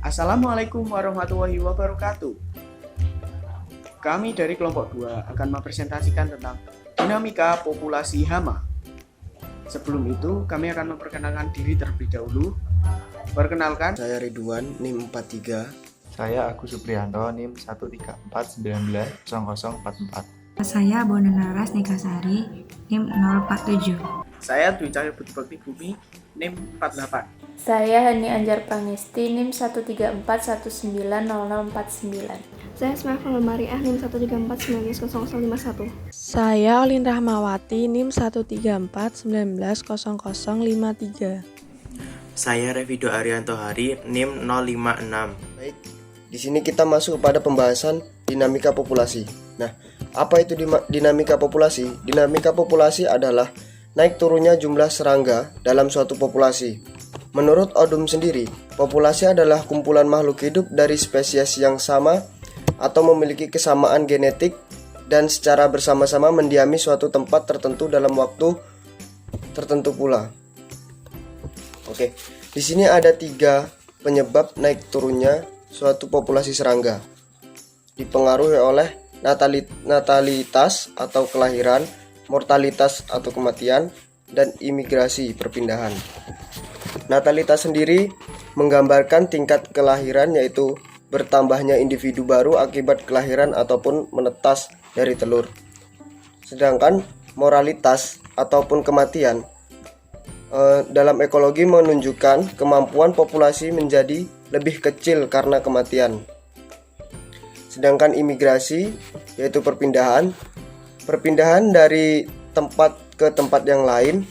Assalamualaikum warahmatullahi wabarakatuh. Kami dari kelompok 2 akan mempresentasikan tentang dinamika populasi hama. Sebelum itu, kami akan memperkenalkan diri terlebih dahulu. Perkenalkan, Saya Ridwan, NIM 43. Saya Agus Supriyanto, NIM 134190044. Saya Bonanaras Nikasari, NIM 047. saya Dwi Cahyo Budi Bakti Bumi, NIM 48. Saya Hani Anjar Pangesti, NIM 134190049. Saya Smaiful Mariah, NIM 134190051. Saya Olin Rahmawati, NIM 134190053. Saya Revido Arianto Hari, NIM 056. Baik, di sini kita masuk pada pembahasan dinamika populasi. Nah, apa itu dinamika populasi? Dinamika populasi adalah naik turunnya jumlah serangga dalam suatu populasi. Menurut Odum sendiri, populasi adalah kumpulan makhluk hidup dari spesies yang sama atau memiliki kesamaan genetik dan secara bersama-sama mendiami suatu tempat tertentu dalam waktu tertentu pula. Oke, di sini ada 3 penyebab naik turunnya suatu populasi serangga. Dipengaruhi oleh natalitas atau kelahiran, mortalitas atau kematian, dan imigrasi perpindahan. Natalitas sendiri menggambarkan tingkat kelahiran, yaitu bertambahnya individu baru akibat kelahiran ataupun menetas dari telur. Sedangkan moralitas ataupun kematian dalam ekologi menunjukkan kemampuan populasi menjadi lebih kecil karena kematian. Sedangkan imigrasi yaitu perpindahan dari tempat ke tempat yang lain.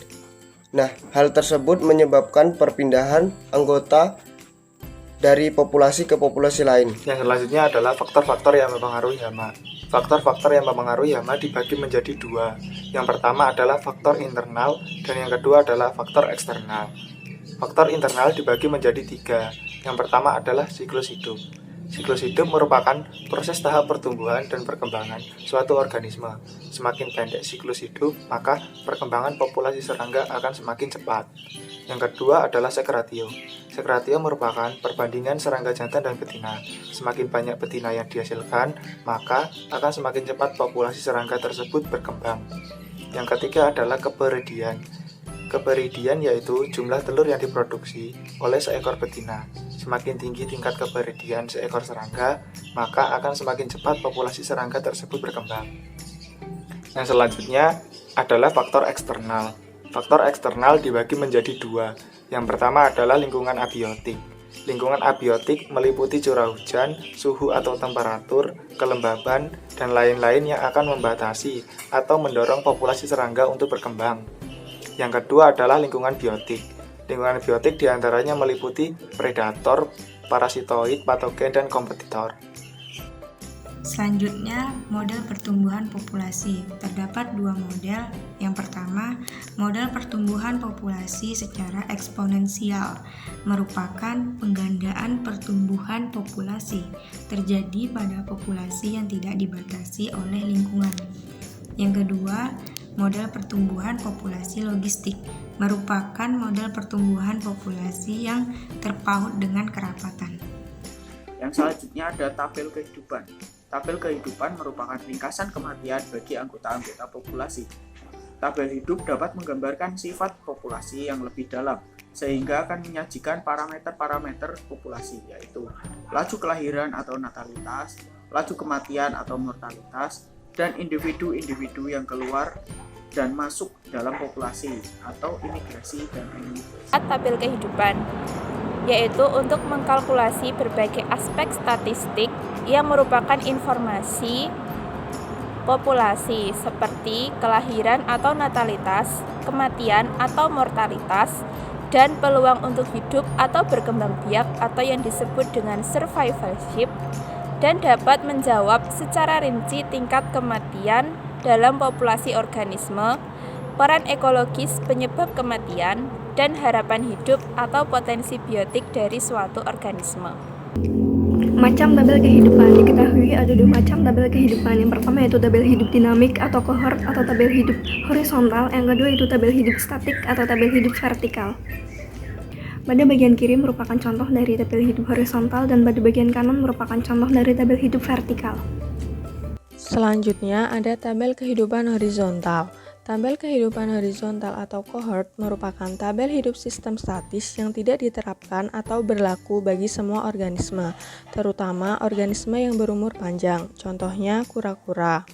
Nah, hal tersebut menyebabkan perpindahan anggota dari populasi ke populasi lain. Yang selanjutnya adalah faktor-faktor yang mempengaruhi hama. Faktor-faktor yang mempengaruhi hama dibagi menjadi 2. Yang pertama adalah faktor internal dan yang kedua adalah faktor eksternal. Faktor internal dibagi menjadi 3. Yang pertama adalah siklus hidup. Siklus hidup merupakan proses tahap pertumbuhan dan perkembangan suatu organisme. Semakin pendek siklus hidup, maka perkembangan populasi serangga akan semakin cepat. Yang kedua adalah seks ratio. Seks ratio merupakan perbandingan serangga jantan dan betina. Semakin banyak betina yang dihasilkan, maka akan semakin cepat populasi serangga tersebut berkembang. Yang ketiga adalah keperidian. Keperidian yaitu jumlah telur yang diproduksi oleh seekor betina. Semakin tinggi tingkat keperidian seekor serangga, maka akan semakin cepat populasi serangga tersebut berkembang. Yang selanjutnya adalah faktor eksternal. Faktor eksternal dibagi menjadi 2. Yang pertama adalah lingkungan abiotik. Lingkungan abiotik meliputi curah hujan, suhu atau temperatur, kelembaban, dan lain-lain yang akan membatasi atau mendorong populasi serangga untuk berkembang. Yang kedua adalah lingkungan biotik. Lingkungan biotik diantaranya meliputi predator, parasitoid, patogen, dan kompetitor. Selanjutnya, model pertumbuhan populasi. Terdapat 2 model. Yang pertama, model pertumbuhan populasi secara eksponensial merupakan penggandaan pertumbuhan populasi terjadi pada populasi yang tidak dibatasi oleh lingkungan. Yang kedua, model pertumbuhan populasi logistik merupakan model pertumbuhan populasi yang terpaut dengan kerapatan. Yang selanjutnya ada tabel kehidupan. Tabel kehidupan merupakan ringkasan kematian bagi anggota-anggota populasi. Tabel hidup dapat menggambarkan sifat populasi yang lebih dalam, sehingga akan menyajikan parameter-parameter populasi, yaitu laju kelahiran atau natalitas, laju kematian atau mortalitas, dan individu-individu yang keluar dan masuk dalam populasi atau imigrasi dan remigrasi. Tabel kehidupan yaitu untuk mengkalkulasi berbagai aspek statistik yang merupakan informasi populasi seperti kelahiran atau natalitas, kematian atau mortalitas, dan peluang untuk hidup atau berkembang biak atau yang disebut dengan survivalship, dan dapat menjawab secara rinci tingkat kematian dalam populasi organisme, peran ekologis penyebab kematian, dan harapan hidup atau potensi biotik dari suatu organisme. Macam tabel kehidupan. Diketahui ada 2 macam tabel kehidupan. Yang pertama yaitu tabel hidup dinamik atau kohort atau tabel hidup horizontal. Yang kedua yaitu tabel hidup statik atau tabel hidup vertikal. Pada bagian kiri merupakan contoh dari tabel hidup horizontal dan pada bagian kanan merupakan contoh dari tabel hidup vertikal. Selanjutnya ada tabel kehidupan horizontal. Tabel kehidupan horizontal atau cohort merupakan tabel hidup sistem statis yang tidak diterapkan atau berlaku bagi semua organisme, terutama organisme yang berumur panjang, contohnya kura-kura.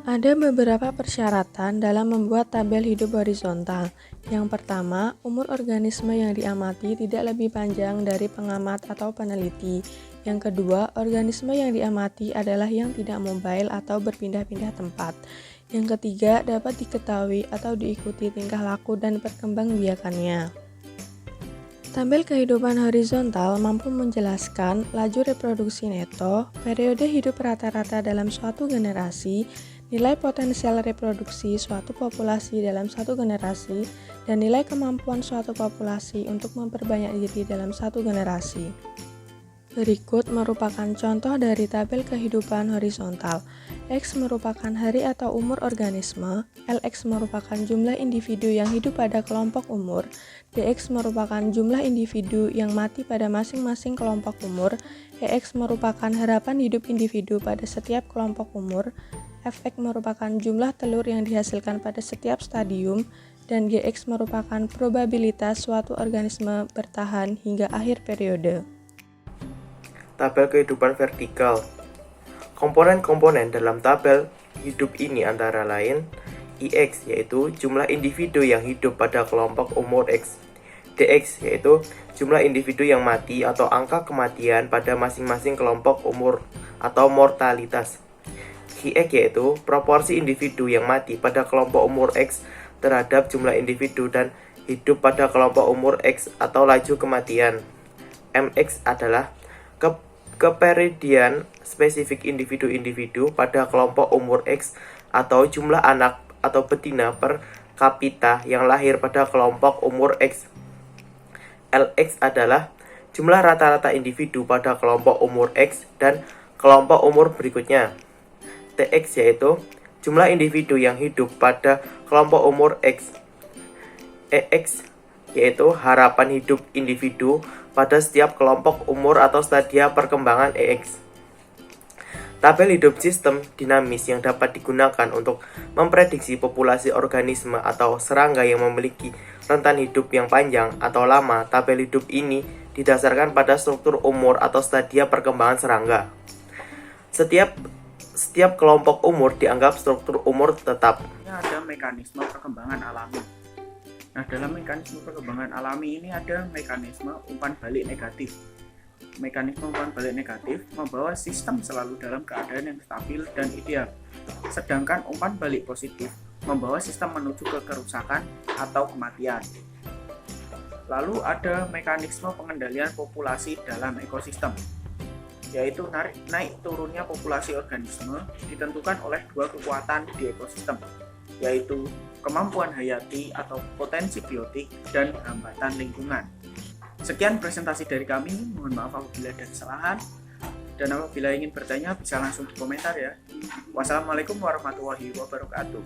Ada beberapa persyaratan dalam membuat tabel hidup horizontal. Yang pertama, umur organisme yang diamati tidak lebih panjang dari pengamat atau peneliti. Yang kedua, organisme yang diamati adalah yang tidak mobile atau berpindah-pindah tempat. Yang ketiga, dapat diketahui atau diikuti tingkah laku dan perkembangbiakannya. Tabel kehidupan horizontal mampu menjelaskan laju reproduksi neto, periode hidup rata-rata dalam suatu generasi, nilai potensial reproduksi suatu populasi dalam satu generasi, dan nilai kemampuan suatu populasi untuk memperbanyak diri dalam satu generasi. Berikut merupakan contoh dari tabel kehidupan horizontal. X merupakan hari atau umur organisme, LX merupakan jumlah individu yang hidup pada kelompok umur, DX merupakan jumlah individu yang mati pada masing-masing kelompok umur, EX merupakan harapan hidup individu pada setiap kelompok umur, Fx merupakan jumlah telur yang dihasilkan pada setiap stadium, dan Gx merupakan probabilitas suatu organisme bertahan hingga akhir periode. Tabel kehidupan vertikal. Komponen-komponen dalam tabel hidup ini antara lain IX yaitu jumlah individu yang hidup pada kelompok umur X, DX yaitu jumlah individu yang mati atau angka kematian pada masing-masing kelompok umur atau mortalitas, GX yaitu proporsi individu yang mati pada kelompok umur X terhadap jumlah individu dan hidup pada kelompok umur X atau laju kematian. MX adalah keperiodian spesifik individu-individu pada kelompok umur X atau jumlah anak atau betina per kapita yang lahir pada kelompok umur X. LX adalah jumlah rata-rata individu pada kelompok umur X dan kelompok umur berikutnya. TX yaitu jumlah individu yang hidup pada kelompok umur X. EX yaitu harapan hidup individu pada setiap kelompok umur atau stadia perkembangan EX. Tabel hidup sistem dinamis yang dapat digunakan untuk memprediksi populasi organisme atau serangga yang memiliki rentan hidup yang panjang atau lama. Tabel hidup ini didasarkan pada struktur umur atau stadia perkembangan serangga. Setiap kelompok umur dianggap struktur umur tetap. Ada mekanisme perkembangan alami. Nah, dalam mekanisme perkembangan alami ini ada mekanisme umpan balik negatif. Mekanisme umpan balik negatif membawa sistem selalu dalam keadaan yang stabil dan ideal. Sedangkan umpan balik positif membawa sistem menuju ke kerusakan atau kematian. Lalu ada mekanisme pengendalian populasi dalam ekosistem, yaitu naik turunnya populasi organisme ditentukan oleh dua kekuatan di ekosistem, yaitu kemampuan hayati atau potensi biotik dan hambatan lingkungan. Sekian presentasi dari kami, mohon maaf apabila ada kesalahan, dan apabila ingin bertanya bisa langsung di komentar ya. Wassalamualaikum warahmatullahi wabarakatuh.